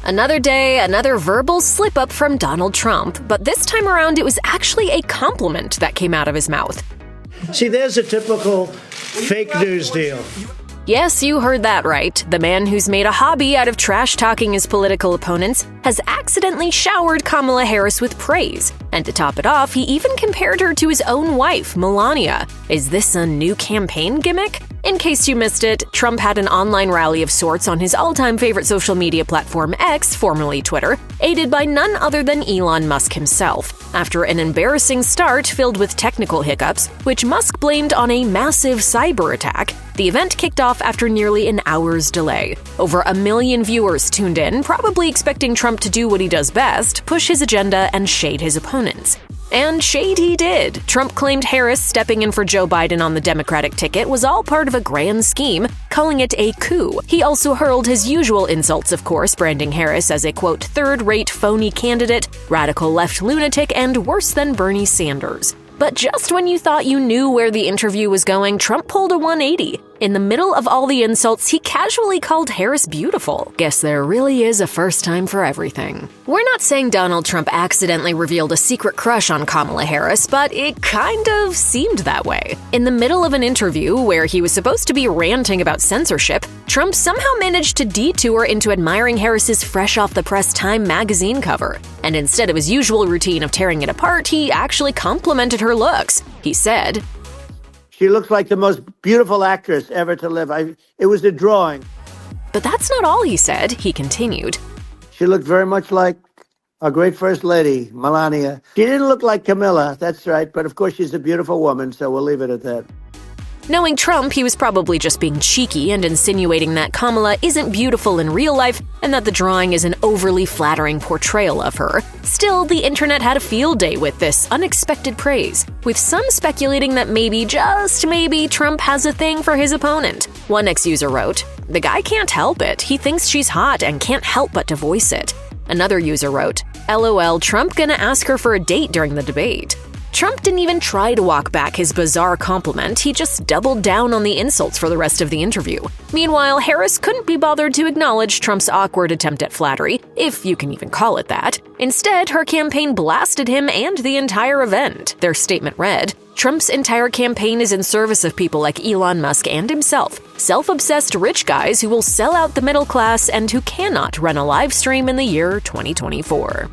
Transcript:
Another day, another verbal slip-up from Donald Trump, but this time around it was actually a compliment that came out of his mouth. See, there's a typical fake news deal. Yes, you heard that right. The man who's made a hobby out of trash-talking his political opponents has accidentally showered Kamala Harris with praise. And to top it off, he even compared her to his own wife, Melania. Is this a new campaign gimmick? In case you missed it, Trump had an online rally of sorts on his all-time favorite social media platform X, formerly Twitter, aided by none other than Elon Musk himself. After an embarrassing start filled with technical hiccups, which Musk blamed on a massive cyber attack, the event kicked off after nearly an hour's delay. Over 1 million viewers tuned in, probably expecting Trump to do what he does best, push his agenda and shade his opponents. And shade he did. Trump claimed Harris stepping in for Joe Biden on the Democratic ticket was all part of a grand scheme, calling it a coup. He also hurled his usual insults, of course, branding Harris as a, quote, third-rate phony candidate, radical left lunatic, and worse than Bernie Sanders. But just when you thought you knew where the interview was going, Trump pulled a 180. In the middle of all the insults, he casually called Harris beautiful. Guess there really is a first time for everything. We're not saying Donald Trump accidentally revealed a secret crush on Kamala Harris, but it kind of seemed that way. In the middle of an interview where he was supposed to be ranting about censorship, Trump somehow managed to detour into admiring Harris's fresh-off-the-press Time magazine cover. And instead of his usual routine of tearing it apart, he actually complimented her looks. He said, She looks like the most beautiful actress ever to live. It was a drawing. But that's not all he said, he continued. She looked very much like our great First Lady, Melania. She didn't look like Camilla, that's right, but of course she's a beautiful woman, so we'll leave it at that. Knowing Trump, he was probably just being cheeky and insinuating that Kamala isn't beautiful in real life and that the drawing is an overly flattering portrayal of her. Still, the internet had a field day with this unexpected praise, with some speculating that maybe, just maybe, Trump has a thing for his opponent. One ex-user wrote, "The guy can't help it. He thinks she's hot and can't help but to voice it." Another user wrote, "LOL, Trump gonna ask her for a date during the debate." Trump didn't even try to walk back his bizarre compliment, he just doubled down on the insults for the rest of the interview. Meanwhile, Harris couldn't be bothered to acknowledge Trump's awkward attempt at flattery, if you can even call it that. Instead, her campaign blasted him and the entire event. Their statement read, "Trump's entire campaign is in service of people like Elon Musk and himself, self-obsessed rich guys who will sell out the middle class and who cannot run a live stream in the year 2024.